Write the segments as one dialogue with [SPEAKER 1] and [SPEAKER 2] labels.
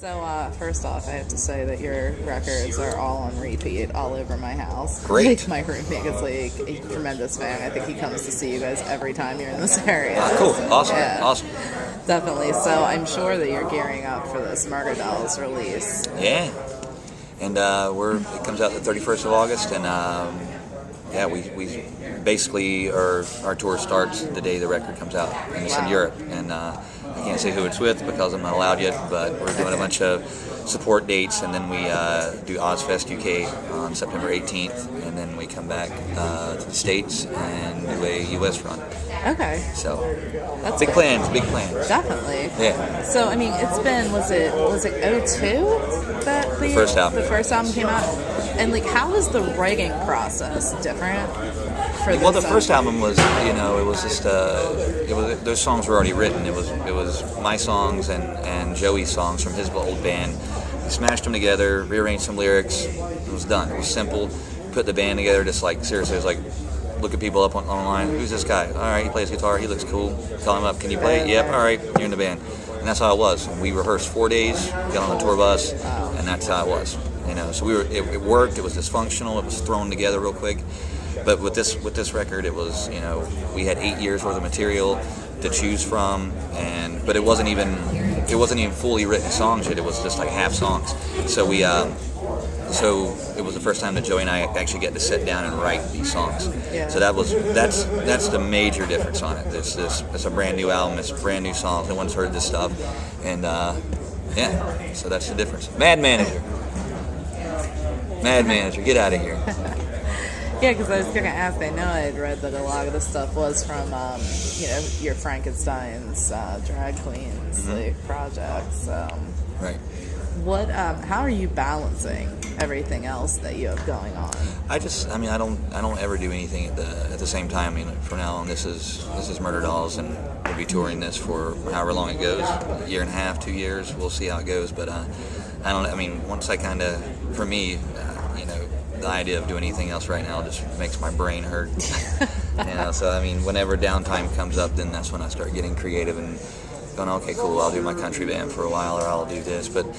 [SPEAKER 1] First off, I have to say that your records are all on repeat all over my house.
[SPEAKER 2] Great.
[SPEAKER 1] My roommate is like a tremendous fan. I think he comes to see you guys every time you're in this area.
[SPEAKER 2] Cool. Awesome.
[SPEAKER 1] Yeah.
[SPEAKER 2] Awesome.
[SPEAKER 1] Definitely. So I'm sure that you're gearing up for this Murder Dolls release.
[SPEAKER 2] Yeah. And it comes out the 31st of August, and we basically our tour starts the day the record comes out, and it's in Europe. And I can't say who it's with because I'm not allowed yet, but we're doing a bunch of support dates, and then we do Ozfest UK on September 18th, and then we come back to the States and do a US run.
[SPEAKER 1] Okay.
[SPEAKER 2] So
[SPEAKER 1] That's
[SPEAKER 2] big
[SPEAKER 1] good.
[SPEAKER 2] plans, big plans.
[SPEAKER 1] Definitely.
[SPEAKER 2] Yeah.
[SPEAKER 1] So I mean, it's been was it 02 that the
[SPEAKER 2] first album.
[SPEAKER 1] The first album came out, and like, how is the writing process different?
[SPEAKER 2] Well, the first album was, it was just, those songs were already written. It was my songs and Joey's songs from his old band. We smashed them together, rearranged some lyrics. It was done. It was simple. Put the band together, just like, seriously, it was like, look at people up online. Who's this guy? All right, he plays guitar. He looks cool. Call him up. Can you play? Yep. All right, you're in the band. And that's how it was. We rehearsed 4 days, got on the tour bus, and that's how it was. So it worked. It was dysfunctional. It was thrown together real quick. But with this record, it was, we had 8 years worth of material to choose from, but it wasn't even fully written songs yet. It was just like half songs. So so it was the first time that Joey and I actually get to sit down and write these songs.
[SPEAKER 1] Yeah.
[SPEAKER 2] So that's the major difference on it. It's a brand new album. It's brand new songs. No one's heard this stuff, and so that's the difference. Mad Manager, get out of here.
[SPEAKER 1] Yeah, because I was going to ask. I know I had read that a lot of the stuff was from, your Frankenstein's drag queens projects.
[SPEAKER 2] Right.
[SPEAKER 1] How are you balancing everything else that you have going on?
[SPEAKER 2] I don't ever do anything at the same time. From now on, this is Murder Dolls, and we'll be touring this for however long it goes, a year and a half, 2 years. We'll see how it goes. But once I kind of, for me, the idea of doing anything else right now just makes my brain hurt. So whenever downtime comes up, then that's when I start getting creative and going, okay, cool, I'll do my country band for a while, or I'll do this. But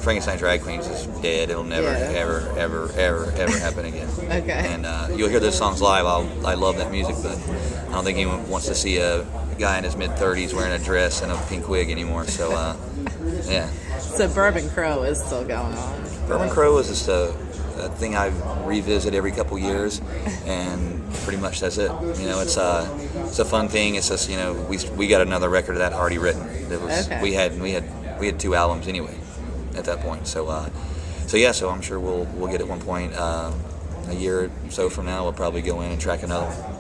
[SPEAKER 2] Frankenstein Drag Queens is dead. It'll never, ever happen again.
[SPEAKER 1] Okay. And
[SPEAKER 2] you'll hear those songs live. I love that music, but I don't think anyone wants to see a guy in his mid-30s wearing a dress and a pink wig anymore. So, yeah.
[SPEAKER 1] So Bourbon Crow is still going on.
[SPEAKER 2] Bourbon Crow is just a thing I revisit every couple years, and pretty much that's it. It's a fun thing. It's just, we got another record of that already written. It was we had 2 albums anyway at that point. So I'm sure we'll get at one point a year or so from now. We'll probably go in and track another one.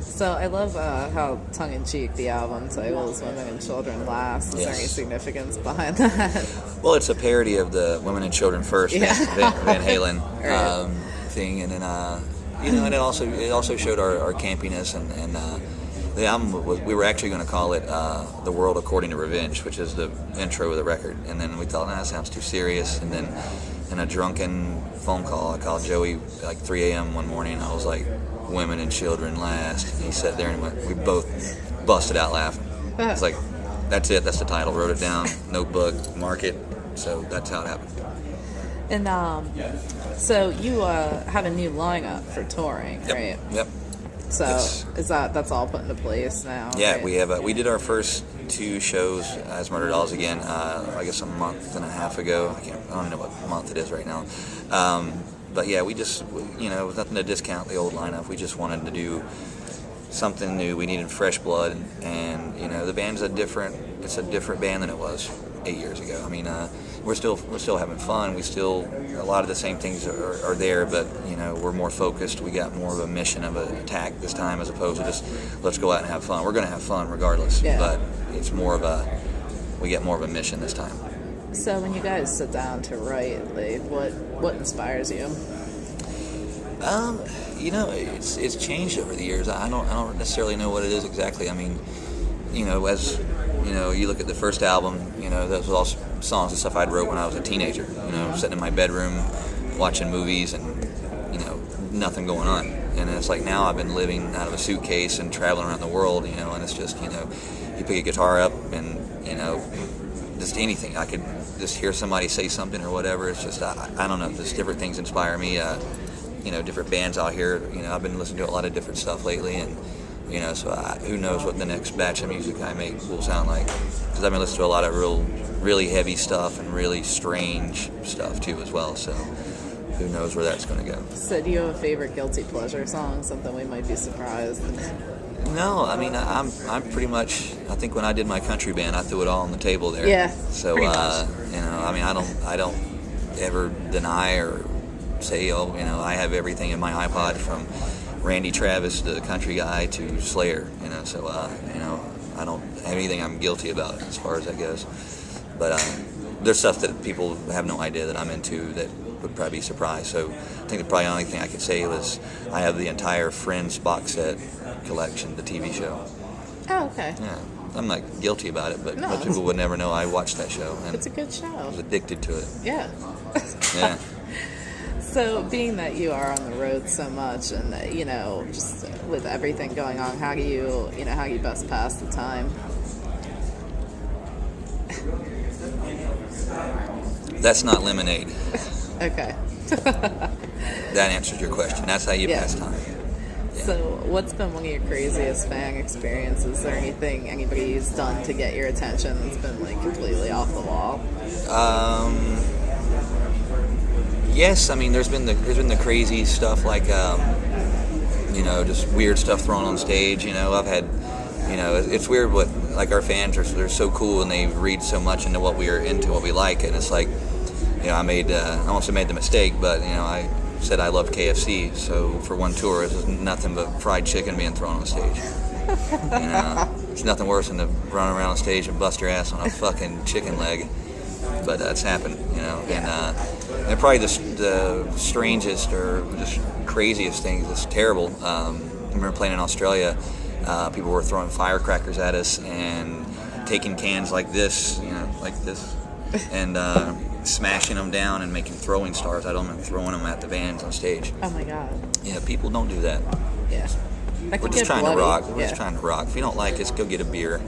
[SPEAKER 1] So I love how tongue-in-cheek the album title is Women and Children Last. Is there any significance behind that?
[SPEAKER 2] Well, it's a parody of the Women and Children First Van Halen thing, and then and it also showed our campiness, and the album we were actually going to call it The World According to Revenge, which is the intro of the record, and then we thought, that sounds too serious, and then in a drunken phone call, I called Joey like 3 a.m. one morning, and I was like, Women and Children Last. And he sat there and we both busted out laughing. It's like, that's it, that's the title. Wrote it down, notebook, mark it. So that's how it happened.
[SPEAKER 1] And so you have a new lineup for touring, right?
[SPEAKER 2] Yep.
[SPEAKER 1] So that's all put into place now?
[SPEAKER 2] Yeah,
[SPEAKER 1] right?
[SPEAKER 2] we did our first 2 shows as Murder Dolls again, I guess a month and a half ago. I don't even know what month it is right now. But yeah, we just, with nothing to discount the old lineup, we just wanted to do something new. We needed fresh blood, and the band's a different band than it was 8 years ago. We're still having fun. A lot of the same things are there, but we're more focused. We got more of a mission of an attack this time, as opposed to just let's go out and have fun. We're going to have fun regardless, but it's more of we get more of a mission this time.
[SPEAKER 1] So when you guys sit down to write, like, what inspires you?
[SPEAKER 2] It's changed over the years. I don't necessarily know what it is exactly. As you look at the first album, those were all songs and stuff I'd wrote when I was a teenager. Sitting in my bedroom, watching movies, and nothing going on. And it's like now I've been living out of a suitcase and traveling around the world, and it's just you pick a guitar up and you know, just anything. I could just hear somebody say something or whatever. It's just, I don't know, just different things inspire me. You know, different bands out here. You know, I've been listening to a lot of different stuff lately, and, you know, so who knows what the next batch of music I make will sound like. Because I've been listening to a lot of really heavy stuff and really strange stuff too as well, so who knows where that's going to go.
[SPEAKER 1] So do you have a favorite guilty pleasure song, something we might be surprised?
[SPEAKER 2] No, I mean, I'm pretty much, I think when I did my country band, I threw it all on the table there.
[SPEAKER 1] Yeah,
[SPEAKER 2] so
[SPEAKER 1] pretty much.
[SPEAKER 2] You know, I mean, I don't ever deny or say, oh, you know, I have everything in my iPod from Randy Travis, the country guy, to Slayer, you know, so you know, I don't have anything I'm guilty about as far as that goes. But there's stuff that people have no idea that I'm into that would probably be surprised. So I think the probably only thing I could say was I have the entire Friends box set collection, the TV show.
[SPEAKER 1] Oh, okay.
[SPEAKER 2] Yeah, I'm not guilty about it, but
[SPEAKER 1] No.
[SPEAKER 2] most people would never know I watched that show. And
[SPEAKER 1] It's a good show.
[SPEAKER 2] I was addicted to it.
[SPEAKER 1] Yeah.
[SPEAKER 2] Yeah.
[SPEAKER 1] So, being that you are on the road so much, and you know, just with everything going on, how do you best pass the time?
[SPEAKER 2] That's not lemonade.
[SPEAKER 1] Okay.
[SPEAKER 2] That answers your question. That's how you pass time. Yeah.
[SPEAKER 1] So, what's been one of your craziest fan experiences, or anything anybody's done to get your attention that's been like completely off the wall?
[SPEAKER 2] Yes, I mean there's been the crazy stuff like you know, just weird stuff thrown on stage. You know, I've had, you know, it's weird what, like, our fans they're so cool and they read so much into what we're into, what we like, and it's like, you know, I almost made the mistake, but, you know, I said I loved KFC, so for one tour it was nothing but fried chicken being thrown on stage. You know, it's nothing worse than to run around on stage and bust your ass on a fucking chicken leg, but that's happened, you know. And probably the strangest or just craziest thing that's terrible. I remember playing in Australia. People were throwing firecrackers at us and taking cans like this, you know, like this, and smashing them down and making throwing stars out of them and throwing them at the bands on stage.
[SPEAKER 1] Oh my god.
[SPEAKER 2] Yeah, people don't do that.
[SPEAKER 1] Yeah.
[SPEAKER 2] We're just trying to rock. We're just trying to rock. If you don't like us, go get a beer.